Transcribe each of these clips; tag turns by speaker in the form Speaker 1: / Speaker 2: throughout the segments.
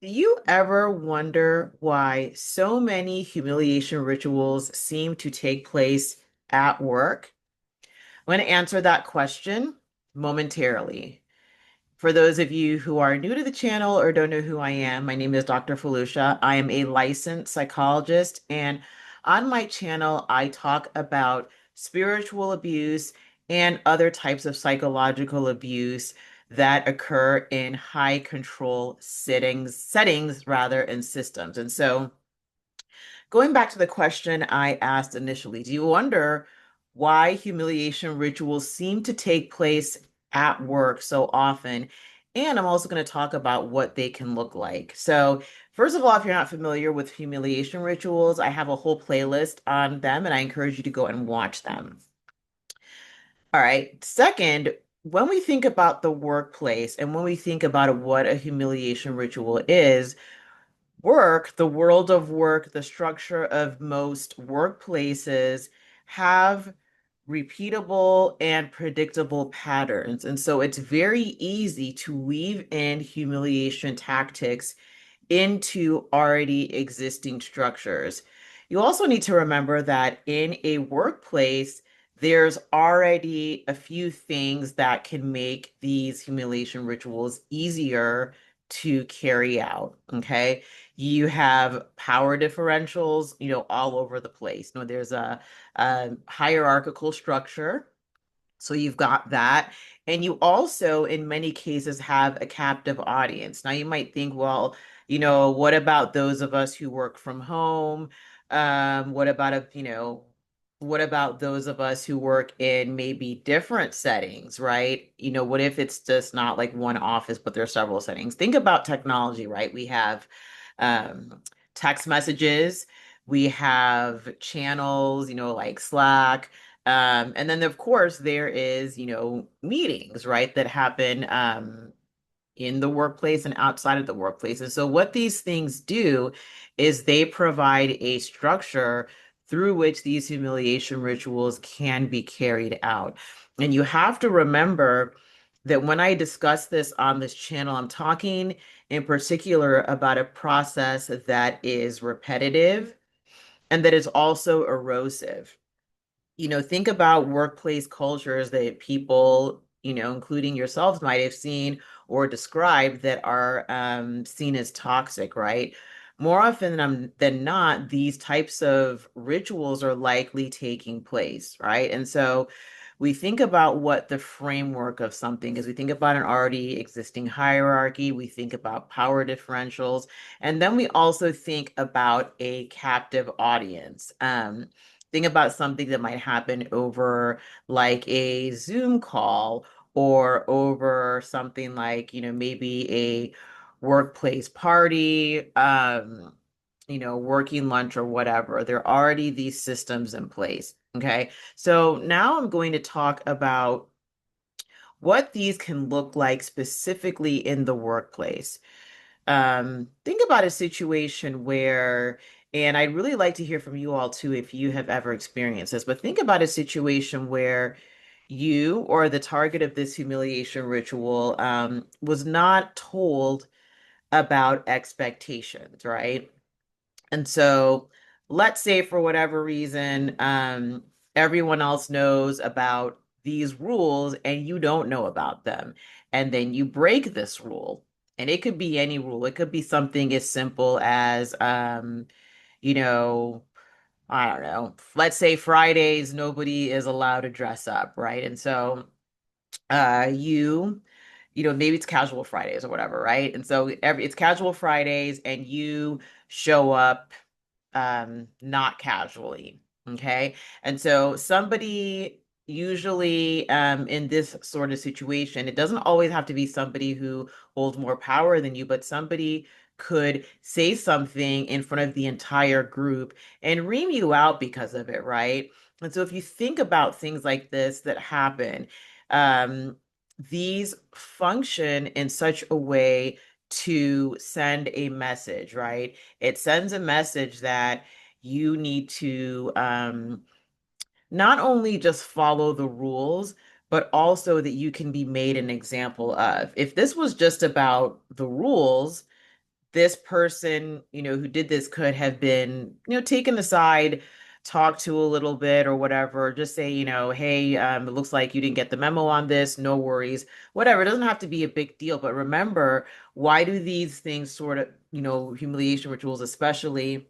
Speaker 1: Do you ever wonder why so many humiliation rituals seem to take place at work? I'm going to answer that question momentarily. For those of you who are new to the channel or don't know who I am, my name is Dr. Felucia. I am a licensed psychologist, and on my channel, I talk about spiritual abuse and other types of psychological abuse that occur in high control settings rather, and systems. And so going back to the question I asked initially, do you wonder why humiliation rituals seem to take place at work so often? And I'm also going to talk about what they can look like. So, first of all, if you're not familiar with humiliation rituals, I have a whole playlist on them, and I encourage you to go and watch them. All right. Second, when we think about the workplace and when we think about what a humiliation ritual is, work, the world of work, the structure of most workplaces have repeatable and predictable patterns. And so it's very easy to weave in humiliation tactics into already existing structures. You also need to remember that in a workplace, there's already a few things that can make these humiliation rituals easier to carry out. Okay. You have power differentials, all over the place. There's a hierarchical structure. So you've got that. And you also, in many cases, have a captive audience. Now you might think, well, what about those of us who work from home? What about what about those of us who work in maybe different settings, right? What if it's just not like one office, but there are several settings? Think about technology, right? We have text messages, we have channels, like Slack. And then of course there is, meetings, right, that happen in the workplace and outside of the workplace. And so what these things do is they provide a structure through which these humiliation rituals can be carried out. And you have to remember that when I discuss this on this channel, I'm talking in particular about a process that is repetitive and that is also erosive. Think about workplace cultures that people, including yourselves, might have seen or described that are seen as toxic, right? More often than not, these types of rituals are likely taking place, right? And so we think about what the framework of something is. We think about an already existing hierarchy. We think about power differentials. And then we also think about a captive audience. Think about something that might happen over like a Zoom call or over something like, maybe a workplace party, working lunch or whatever. There are already these systems in place. Okay. So now I'm going to talk about what these can look like specifically in the workplace. Think about a situation where, and I'd really like to hear from you all too if you have ever experienced this, but think about a situation where you or the target of this humiliation ritual was not told about expectations, right? And so let's say for whatever reason, everyone else knows about these rules and you don't know about them. And then you break this rule. And it could be any rule. It could be something as simple as, you know, I don't know. Let's say Fridays, nobody is allowed to dress up, right? And so maybe it's casual Fridays or whatever, right? And so it's casual Fridays and you show up not casually. Okay. And so somebody usually in this sort of situation, it doesn't always have to be somebody who holds more power than you, but somebody could say something in front of the entire group and ream you out because of it, right? And so if you think about things like this that happen, um, these function in such a way to send a message, right? It sends a message that you need to not only just follow the rules, but also that you can be made an example of. If this was just about the rules, this person, who did this could have been, taken aside, talked to a little bit or whatever. Just say, hey, it looks like you didn't get the memo on this. No worries. Whatever. It doesn't have to be a big deal. But remember, why do these things sort of, humiliation rituals, especially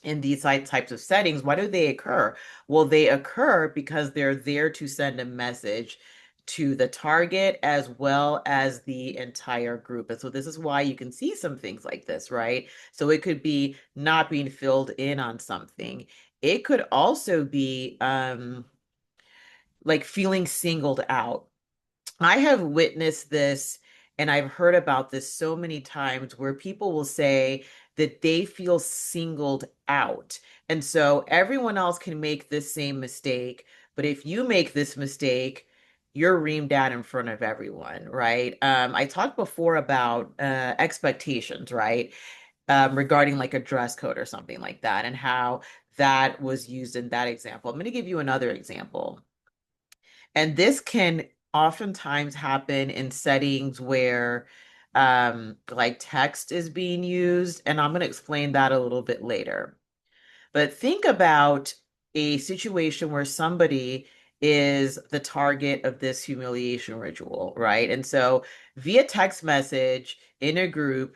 Speaker 1: in these types of settings, why do they occur? Well, they occur because they're there to send a message to the target as well as the entire group. And so this is why you can see some things like this, right? So it could be not being filled in on something. It could also be like feeling singled out. I have witnessed this and I've heard about this so many times where people will say that they feel singled out. And so everyone else can make this same mistake, but if you make this mistake, you're reamed out in front of everyone, right? I talked before about expectations, right? Regarding like a dress code or something like that, and how that was used in that example. I'm going to give you another example. And this can oftentimes happen in settings where like text is being used, and I'm going to explain that a little bit later. But think about a situation where somebody is the target of this humiliation ritual, right? And so via text message in a group,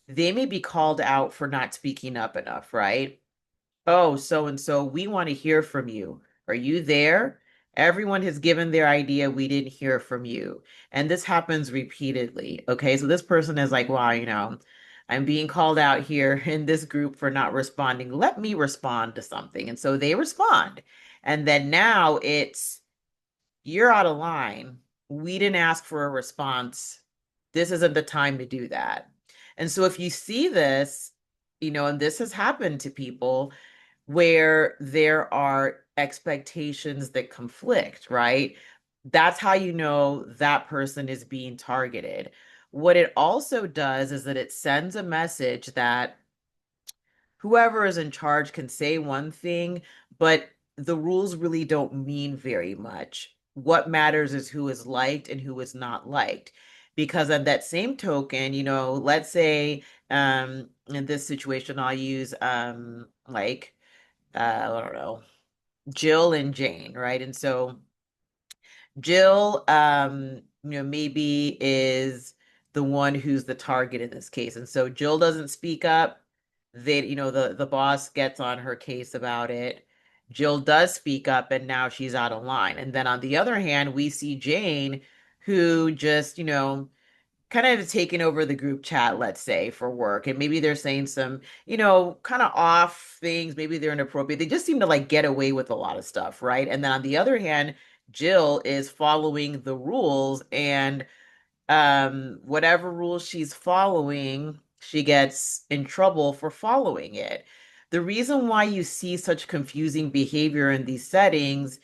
Speaker 1: they may be called out for not speaking up enough, right? Oh, so and so, we want to hear from you. Are you there? Everyone has given their idea. We didn't hear from you. And this happens repeatedly. Okay. So this person is like, wow, I'm being called out here in this group for not responding. Let me respond to something. And so they respond. And then now it's, you're out of line. We didn't ask for a response. This isn't the time to do that. And so if you see this, and this has happened to people where there are expectations that conflict, right? That's how you know that person is being targeted. What it also does is that it sends a message that whoever is in charge can say one thing, but the rules really don't mean very much. What matters is who is liked and who is not liked. Because on that same token, let's say in this situation, I'll use like I don't know, Jill and Jane, right? And so Jill, maybe is the one who's the target in this case. And so Jill doesn't speak up. The boss gets on her case about it. Jill does speak up and now she's out of line. And then on the other hand, we see Jane who just, kind of taking over the group chat, let's say, for work. And maybe they're saying some, kind of off things. Maybe they're inappropriate. They just seem to like get away with a lot of stuff, right? And then on the other hand, Jill is following the rules and whatever rules she's following, she gets in trouble for following it. The reason why you see such confusing behavior in these settings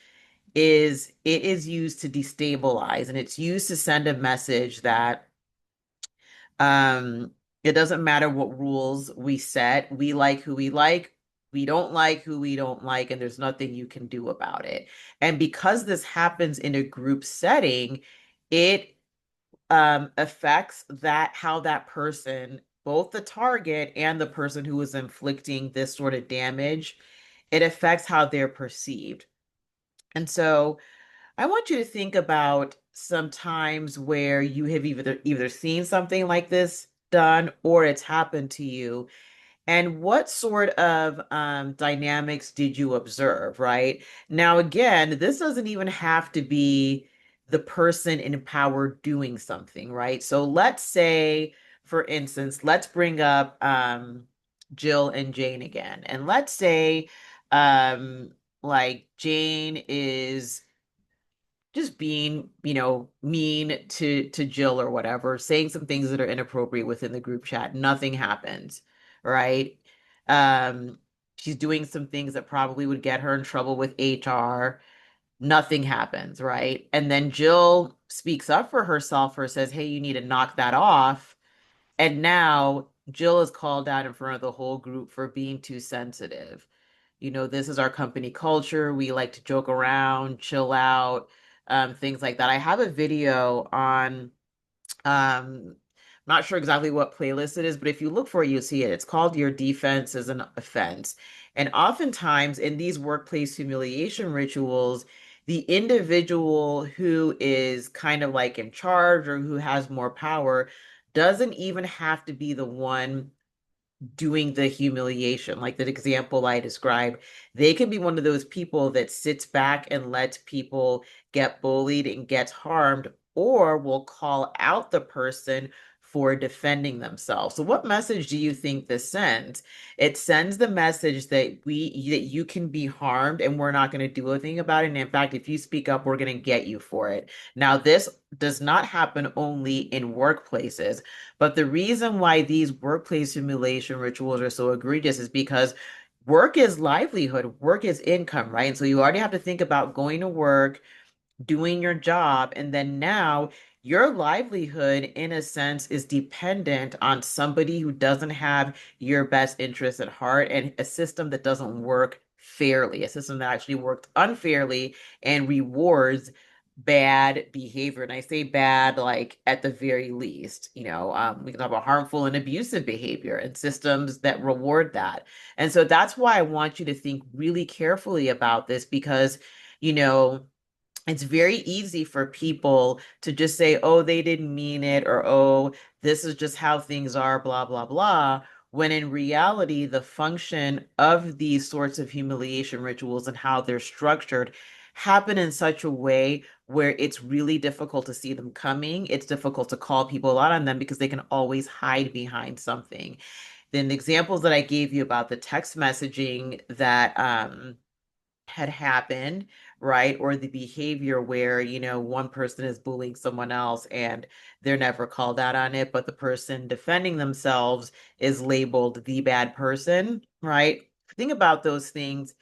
Speaker 1: is it is used to destabilize and it's used to send a message that it doesn't matter what rules we set. We like who we like. We don't like who we don't like, and there's nothing you can do about it. And because this happens in a group setting, it affects that how that person, both the target and the person who is inflicting this sort of damage, it affects how they're perceived. And so I want you to think about some times where you have either seen something like this done or it's happened to you, and what sort of dynamics did you observe, right? Now, again, this doesn't even have to be the person in power doing something, right? So let's say, for instance, let's bring up Jill and Jane again, and let's say like Jane is just being, mean to Jill or whatever, saying some things that are inappropriate within the group chat. Nothing happens, right? Um, she's doing some things that probably would get her in trouble with HR. Nothing happens, right? And then Jill speaks up for herself or says, "Hey, you need to knock that off." And now Jill is called out in front of the whole group for being too sensitive. This is our company culture. We like to joke around, chill out, things like that. I have a video on um, Not sure exactly what playlist it is, but if you look for it, you'll see it. It's called Your Defense is an Offense. And oftentimes in these workplace humiliation rituals, the individual who is kind of like in charge or who has more power doesn't even have to be the one doing the humiliation, like the example I described. They can be one of those people that sits back and lets people get bullied and gets harmed, or will call out the person for defending themselves. So what message do you think this sends? It sends the message that you can be harmed and we're not going to do anything about it. And in fact, if you speak up, we're going to get you for it. Now, this does not happen only in workplaces. But the reason why these workplace humiliation rituals are so egregious is because work is livelihood, work is income, right? And so you already have to think about going to work, doing your job, and then now your livelihood, in a sense, is dependent on somebody who doesn't have your best interest at heart and a system that doesn't work fairly, a system that actually worked unfairly and rewards bad behavior. And I say bad, like at the very least, we can talk about harmful and abusive behavior and systems that reward that. And so that's why I want you to think really carefully about this because, you know, it's very easy for people to just say, oh, they didn't mean it, or oh, this is just how things are, blah, blah, blah. When in reality, the function of these sorts of humiliation rituals and how they're structured happen in such a way where it's really difficult to see them coming. It's difficult to call people out on them because they can always hide behind something. Then the examples that I gave you about the text messaging that had happened, right? Or the behavior where, one person is bullying someone else and they're never called out on it, but the person defending themselves is labeled the bad person, right? Think about those things.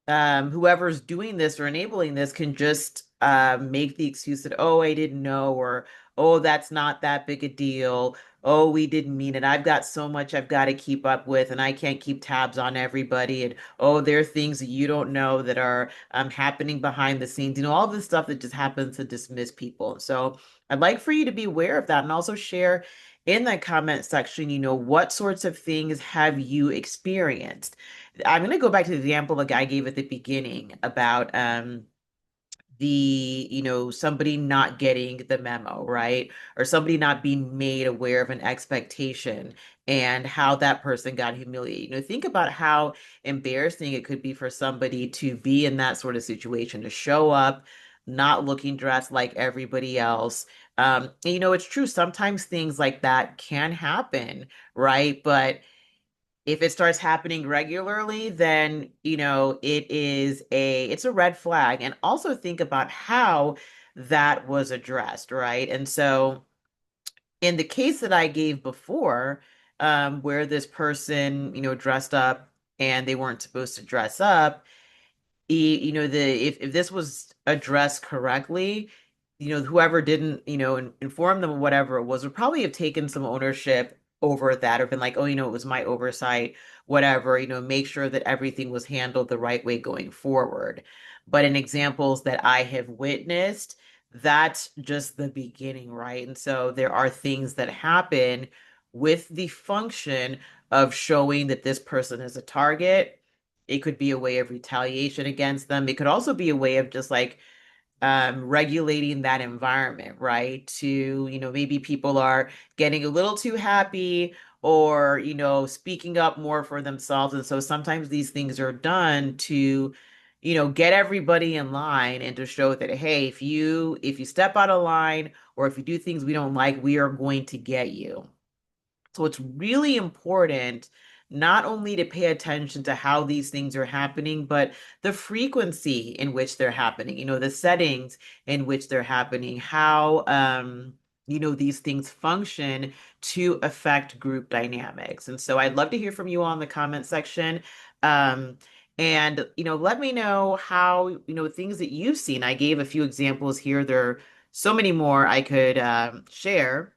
Speaker 1: Whoever's doing this or enabling this can just make the excuse that, oh, I didn't know, or oh, that's not that big a deal. Oh, we didn't mean it. I've got so much I've got to keep up with, and I can't keep tabs on everybody. And oh, there are things that you don't know that are happening behind the scenes. All this stuff that just happens to dismiss people. So I'd like for you to be aware of that and also share in the comment section, what sorts of things have you experienced? I'm going to go back to the example the guy gave at the beginning about somebody not getting the memo, right? Or somebody not being made aware of an expectation and how that person got humiliated. Think about how embarrassing it could be for somebody to be in that sort of situation, to show up not looking dressed like everybody else. It's true. Sometimes things like that can happen, right? But if it starts happening regularly, then, it's a red flag. And also think about how that was addressed, right? And so in the case that I gave before, where this person, dressed up and they weren't supposed to dress up, if this was addressed correctly, whoever didn't, inform them of whatever it was would probably have taken some ownership over that or been like, oh, it was my oversight, whatever, make sure that everything was handled the right way going forward. But in examples that I have witnessed, that's just the beginning, right? And so there are things that happen with the function of showing that this person is a target. It could be a way of retaliation against them. It could also be a way of just like regulating that environment, right? To, maybe people are getting a little too happy or, speaking up more for themselves. And so sometimes these things are done to, get everybody in line and to show that, hey, if you step out of line or if you do things we don't like, we are going to get you. So it's really important not only to pay attention to how these things are happening, but the frequency in which they're happening, the settings in which they're happening, how these things function to affect group dynamics. And so I'd love to hear from you all in the comment section. Um, and let me know how, things that you've seen. I gave a few examples here. There are so many more I could share.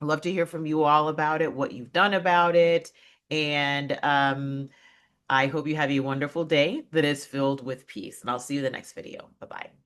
Speaker 1: I'd love to hear from you all about it, what you've done about it. And I hope you have a wonderful day that is filled with peace. And I'll see you in the next video. Bye-bye.